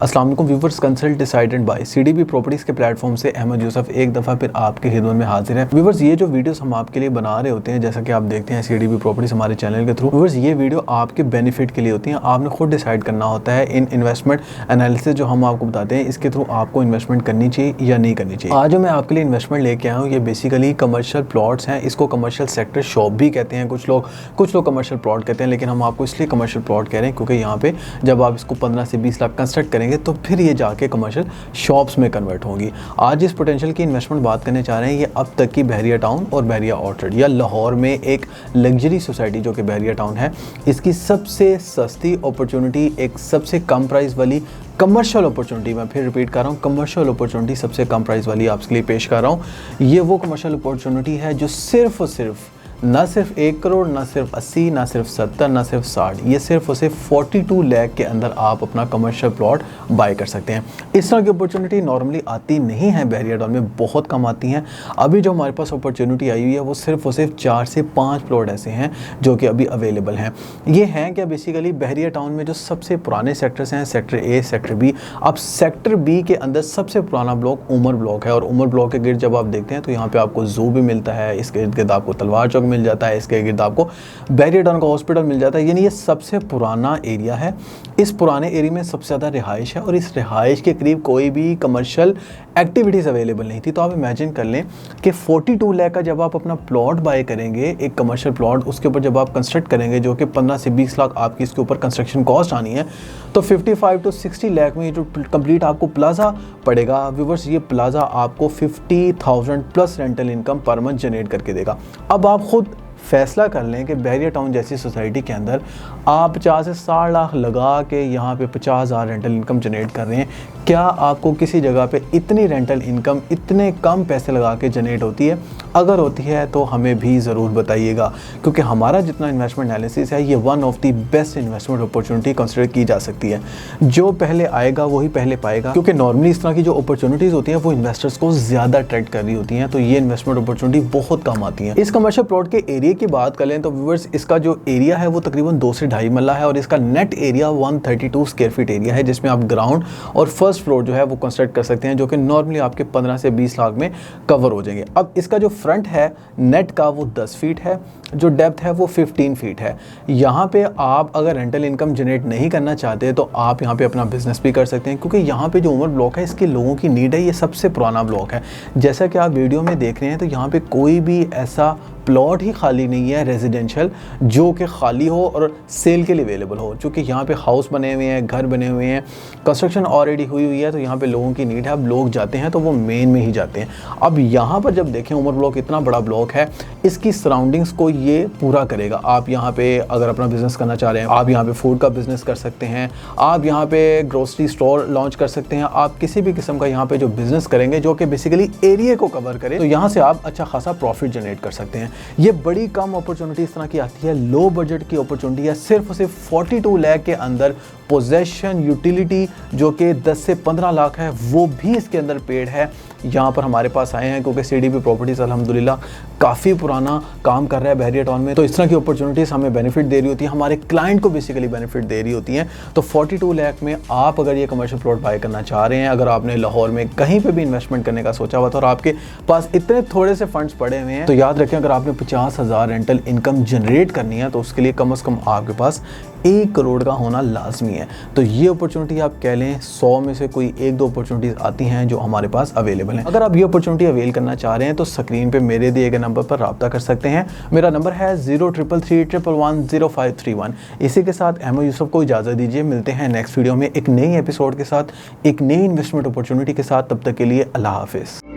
अस्सलाम वालेकुम viewers, consult decided by CDB properties के प्लेटफॉर्म से अहमद यूसुफ एक दफ़ा फिर आपके खिदमत में हाजिर है। व्यूअर्स, ये जो वीडियोस हम आपके लिए बना रहे होते हैं, जैसा कि आप देखते हैं सीडीबी प्रॉपर्टीज हमारे चैनल के थ्रू, व्यूअर्स ये वीडियो आपके बेनिफिट के लिए होती हैं। आपने खुद डिसाइड करना होता है इन इन्वेस्टमेंट एनालिसिस जो हम आपको बताते हैं इसके थ्रू आपको इन्वेस्टमेंट करनी चाहिए या नहीं करनी चाहिए। आज जो मैं आपके लिए इन्वेस्टमेंट लेके आया हूँ ये बेसिकली कमर्शियल प्लॉट्स हैं। इसको कमर्शियल सेक्टर शॉप भी कहते हैं कुछ लोग कमर्शियल प्लॉट कहते हैं, लेकिन हम आपको इसलिए कमर्शियल प्लॉट कह रहे हैं क्योंकि यहाँ पे जब आप इसको 15 से 20 लाख कंस्ट्रक्ट करेंगे तो फिर ये जाके कमर्शियल शॉप्स में कन्वर्ट होंगी। आज इस पोटेंशियल की इन्वेस्टमेंट बात करने चाह रहे हैं, ये अब तक की बहरिया टाउन और बहरिया ऑर्चर्ड या लाहौर में एक लग्जरी सोसाइटी जो कि बहरिया टाउन है, इसकी सबसे सस्ती अपॉर्चुनिटी, एक सबसे कम प्राइस वाली कमर्शियल अपॉर्चुनिटी, मैं फिर रिपीट कर रहा हूँ, कमर्शियल अपॉर्चुनिटी सबसे कम प्राइस वाली आपके लिए पेश कर रहा हूँ। ये वो कमर्शियल अपॉर्चुनिटी है जो सिर्फ और सिर्फ ना सिर्फ 1 करोड़, ना सिर्फ 80, ना सिर्फ 70, ना सिर्फ 60, ये सिर्फ और सिर्फ 42 लाख के अंदर आप अपना कमर्शियल प्लॉट बाय कर सकते हैं। इस तरह की अपॉर्चुनिटी नॉर्मली आती नहीं है, बहरिया टाउन में बहुत कम आती हैं। अभी जो हमारे पास अपॉर्चुनिटी आई हुई है वो सिर्फ और सिर्फ 4 से 5 प्लॉट ऐसे हैं जो कि अभी अवेलेबल हैं। ये हैं क्या, बेसिकली बहरिया टाउन में जो सबसे पुराने सेक्टर्स हैं, सेक्टर ए, सेक्टर बी। अब सेक्टर बी के अंदर सबसे पुराना ब्लॉक उमर ब्लॉक है और उमर ब्लॉक के गिर्द जब आप देखते हैं तो यहाँ पे आपको जू भी मिलता है, इसके इर्द गिर्द आपको तलवार चौक मिल जाता है, इसके गिर्द आपको बहरिया टाउन का हॉस्पिटल मिल जाता है। यानी ये सबसे पुराना एरिया है। इस पुराने एरिया में सबसे ज़्यादा रिहाइश है और इस रिहाइश के करीब कोई भी कमर्शियल एक्टिविटीज़ अवेलेबल नहीं थी। तो आप इमेजिन कर लें कि 42 लाख का जब आप अपना प्लॉट बाय करेंगे, एक कमर्शियल प्लॉट, उसके ऊपर जब आप कंस्ट्रक्ट करेंगे जो कि 15 से 20 लाख आपकी इसके ऊपर कंस्ट्रक्शन कॉस्ट आनी है, तो 55 to 60 लाख में जो कंप्लीट आपको प्लाजा पड़ेगा। व्यूअर्स, ये प्लाजा आपको 50,000 plus rental income per month generate करके देगा। अब आप खुद फैसला कर लें कि बहरिया टाउन जैसी सोसाइटी के अंदर आप 50 से 60 लाख लगा के यहाँ पे 50,000 रेंटल इनकम जनरेट कर रहे हैं, क्या आपको किसी जगह पे इतनी रेंटल इनकम इतने कम पैसे लगा के जनरेट होती है? अगर होती है तो हमें भी ज़रूर बताइएगा, क्योंकि हमारा जितना इन्वेस्टमेंट एनालिसिस है ये one of the best investment opportunity consider की जा सकती है। जो पहले आएगा वही पहले पाएगा, क्योंकि नॉर्मली इस तरह की जो अपॉर्चुनिटीज़ होती हैं वो इन्वेस्टर्स को ज़्यादा अट्रैक्ट कर रही होती हैं, तो ये इन्वेस्टमेंट अपॉर्चुनिटी बहुत कम आती है। इस कमर्शियल प्लॉट के एरिया की बात करें तो व्यूअर्स, इसका जो एरिया है वो तकरीबन 2 से 2.5 मरला है और इसका net area 132 square feet area है, जिसमें आप ग्राउंड और फर्स्ट फ्लोर जो है वो कंस्ट्रक्ट कर सकते हैं, जो कि नॉर्मली आपके 15 से 20 लाख में कवर हो जाएंगे। अब इसका जो फ्रंट है नेट का वो 10 फीट है, जो डेप्थ है वो 15 फीट है। यहाँ पे आप अगर रेंटल इनकम जनरेट नहीं करना चाहते तो आप यहाँ पे अपना बिजनेस भी कर सकते हैं, क्योंकि यहाँ पे जो उमर ब्लॉक है इसके लोगों की नीड है, ये सबसे पुराना ब्लॉक है। जैसा कि आप वीडियो में देख रहे हैं तो यहाँ पे कोई भी ऐसा प्लॉट ही खाली नहीं है रेजिडेंशियल जो कि खाली हो और सेल के लिए अवेलेबल हो, क्योंकि यहाँ पे हाउस बने हुए हैं, घर बने हुए हैं, कंस्ट्रक्शन ऑलरेडी हुई हुई है, तो यहाँ पे लोगों की नीड है। अब लोग जाते हैं तो वो मेन में ही जाते हैं। अब यहाँ पर जब देखें उमर ब्लॉक इतना बड़ा ब्लॉक है, इसकी सराउंडिंग्स को ये पूरा करेगा। आप यहाँ पे अगर अपना बिजनेस करना चाह रहे हैं, आप यहाँ पे फूड का बिजनेस कर सकते हैं, आप यहाँ पे ग्रोसरी स्टोर लॉन्च कर सकते हैं, आप किसी भी किस्म का यहाँ पे जो बिजनेस करेंगे जो कि बेसिकली एरिया को कवर करे, तो यहाँ से आप अच्छा खासा प्रॉफिट जनरेट कर सकते हैं। ये बड़ी कम अपॉर्चुनिटी इस तरह की आती है, लो बजट की अपॉर्चुनिटी है, सिर्फ और सिर्फ 42 लाख के अंदर पोजेशन यूटिलिटी जो कि 10 से 15 लाख है वो भी इसके अंदर पेड है। यहाँ पर हमारे पास आए हैं क्योंकि सीडीबी प्रॉपर्टीज अल्हम्दुलिल्लाह काफ़ी पुराना काम कर रहा है बहरिया टाउन में, तो इस तरह की अपॉर्चुनिटीज़ हमें बेनिफिट दे रही होती है, हमारे क्लाइंट को बेसिकली बेनिफिट दे रही होती हैं। तो 42 लाख में आप अगर ये कमर्शियल प्लॉट बाय करना चाह रहे हैं, अगर आपने लाहौर में कहीं पर भी इन्वेस्टमेंट करने का सोचा हुआ था और आपके पास इतने थोड़े से फंड्स पड़े हुए हैं, तो याद रखें अगर आपने 50,000 रेंटल इनकम जनरेट करनी है तो उसके लिए कम से कम आपके पास 1 करोड़ का होना लाजमी है। तो ये अपॉर्चुनिटी आप कह लें 100 में से कोई 1-2 अपॉर्चुनिटीज़ आती हैं जो हमारे पास अवेलेबल हैं। अगर आप ये अपॉर्चुनिटी अवेल करना चाह रहे हैं तो स्क्रीन पे मेरे दिए गए नंबर पर रब्ता कर सकते हैं। मेरा नंबर है 0333110531। इसी के साथ अहमद यूसुफ को इजाज़त दीजिए। मिलते हैं नेक्स्ट वीडियो में एक नई एपिसोड के साथ, एक नई इन्वेस्टमेंट अपॉर्चुनिटी के साथ। तब तक के लिए अल्लाह हाफिज़।